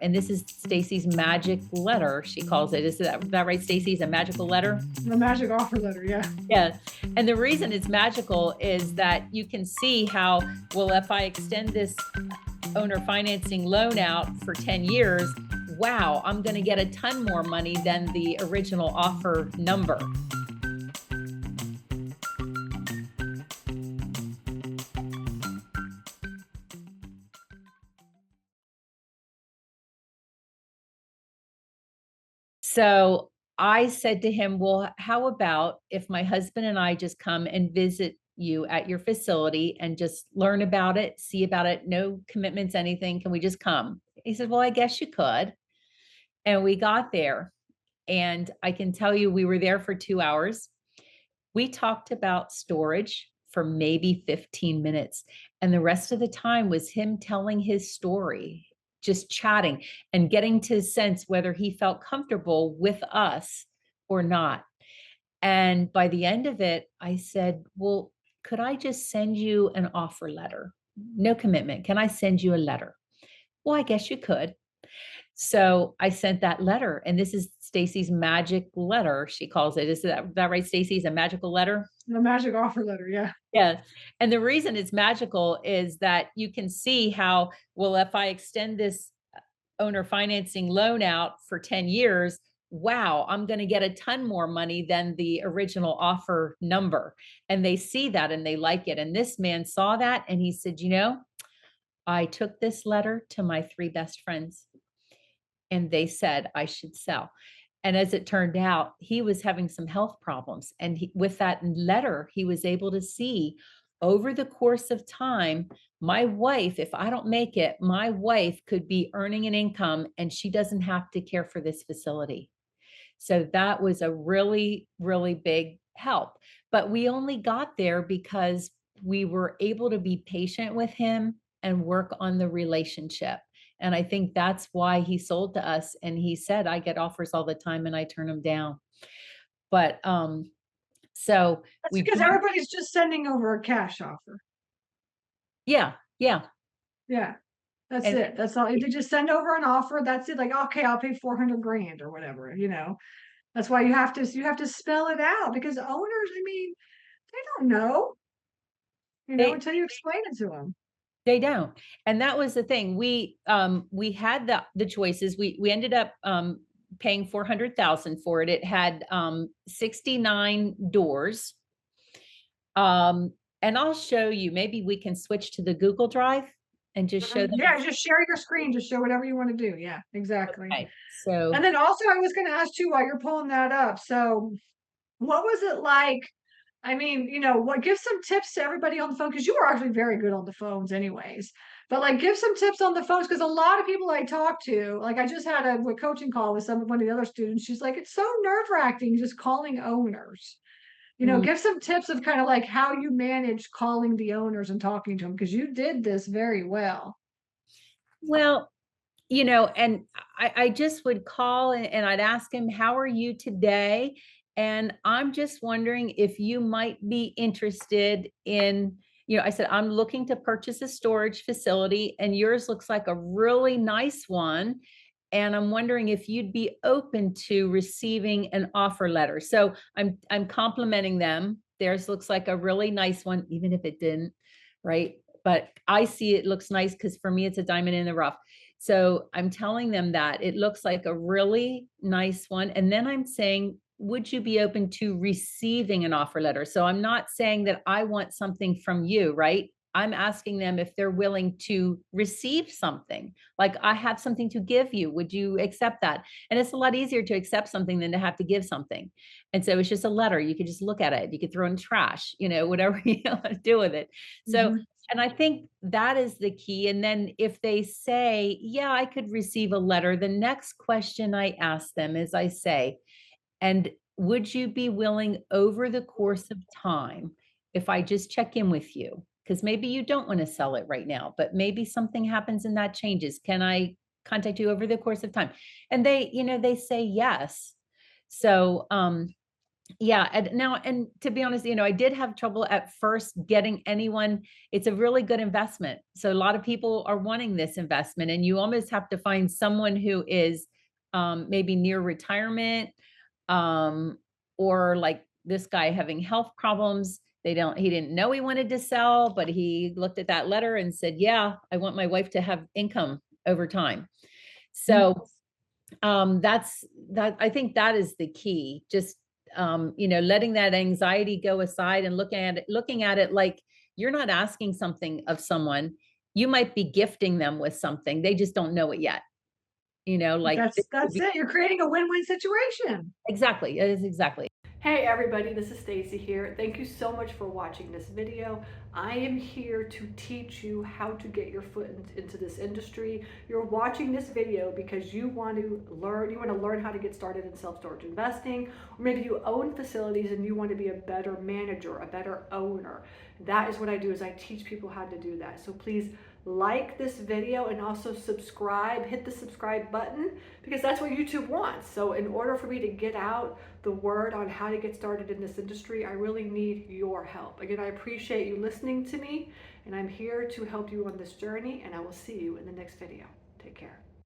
And this is Stacy's magic letter, she calls it. Is that right, Stacy? Is a magical letter? The magic offer letter, yeah. Yeah. And the reason it's magical is that you can see how, well, if I extend this owner financing loan out for 10 years, wow, I'm going to get a ton more money than the original offer number. So I said to him, well, how about if my husband and I just come and visit you at your facility and just learn about it, see about it, no commitments, anything. Can we just come? He said, well, I guess you could. And we got there. And I can tell you, we were there for 2 hours. We talked about storage for maybe 15 minutes. And the rest of the time was him telling his story, just chatting and getting to sense whether he felt comfortable with us or not. And by the end of it, I said, well, could I just send you an offer letter? No commitment. Can I send you a letter? Well, I guess you could. So I sent that letter, and this is Stacy's magic letter, she calls it. Is that right, Stacy? Is a magical letter? The magic offer letter, yeah. Yeah. And the reason it's magical is that you can see how, well, if I extend this owner financing loan out for 10 years, wow, I'm going to get a ton more money than the original offer number. And they see that and they like it. And this man saw that and he said, I took this letter to my 3 best friends and they said I should sell. And as it turned out, he was having some health problems. And with that letter, he was able to see over the course of time, my wife, if I don't make it, my wife could be earning an income and she doesn't have to care for this facility. So that was a really, really big help. But we only got there because we were able to be patient with him and work on the relationship. And I think that's why he sold to us. And he said, I get offers all the time and I turn them down. But so That's we, because everybody's just sending over a cash offer. yeah, yeah. Yeah. That's And it. That's all. They just send over an offer. That's it. Like, okay, I'll pay 400 grand or whatever, That's why you have to spell it out because owners, I mean, they don't know, they until you explain it to them. they don't. And that was the thing. We had the choices. We ended up paying 400,000 for it. It had 69 doors. And I'll show you, maybe we can switch to the Google Drive and just show them. Yeah, just share your screen, just show whatever you want to do. Yeah, exactly. Okay, so And then also I was going to ask you while you're pulling that up. So what was it like? I mean, what give some tips to everybody on the phone because you were actually very good on the phones anyways. But like give some tips on the phones because a lot of people I talk to, like I just had a coaching call with one of the other students. She's like, it's so nerve-wracking just calling owners. mm, Give some tips of kind of like how you manage calling the owners and talking to them because you did this very well. well, and I just would call and I'd ask him, how are you today? And I'm just wondering if you might be interested in, I said, I'm looking to purchase a storage facility and yours looks like a really nice one. And I'm wondering if you'd be open to receiving an offer letter. So I'm complimenting them. Theirs looks like a really nice one, even if it didn't, right? But I see it looks nice because for me, it's a diamond in the rough. So I'm telling them that it looks like a really nice one. And then I'm saying, would you be open to receiving an offer letter? So I'm not saying that I want something from you, right? I'm asking them if they're willing to receive something. Like, I have something to give you. Would you accept that? And it's a lot easier to accept something than to have to give something. And so it's just a letter. You could just look at it. You could throw in the trash, whatever you want to do with it. So, Mhm. and I think that is the key. And then if they say, yeah, I could receive a letter, the next question I ask them is I say, and would you be willing over the course of time if I just check in with you? Because maybe you don't want to sell it right now, but maybe something happens and that changes. Can I contact you over the course of time? And they say yes. So Yeah, and now and to be honest, I did have trouble at first getting anyone. It's a really good investment. So a lot of people are wanting this investment, and you almost have to find someone who is, maybe near retirement, um, or like this guy having health problems. He didn't know he wanted to sell, but he looked at that letter and said, "Yeah, I want my wife to have income over time." So I think that is the key. Just letting that anxiety go aside and looking at it like you're not asking something of someone. You might be gifting them with something. They just don't know it yet. Like this could That's be it. You're creating a win-win situation. exactly. It is exactly. Hey everybody, this is Stacy here. Thank you so much for watching this video. I am here to teach you how to get your foot into this industry. You're watching this video because you want to learn how to get started in self-storage investing, or maybe you own facilities and you want to be a better manager, a better owner. That is what I do, is I teach people how to do that. So please like this video and also subscribe, hit the subscribe button, because that's what YouTube wants. So in order for me to get out the word on how to get started in this industry, I really need your help. Again, I appreciate you listening to me, and I'm here to help you on this journey, and I will see you in the next video. Take care.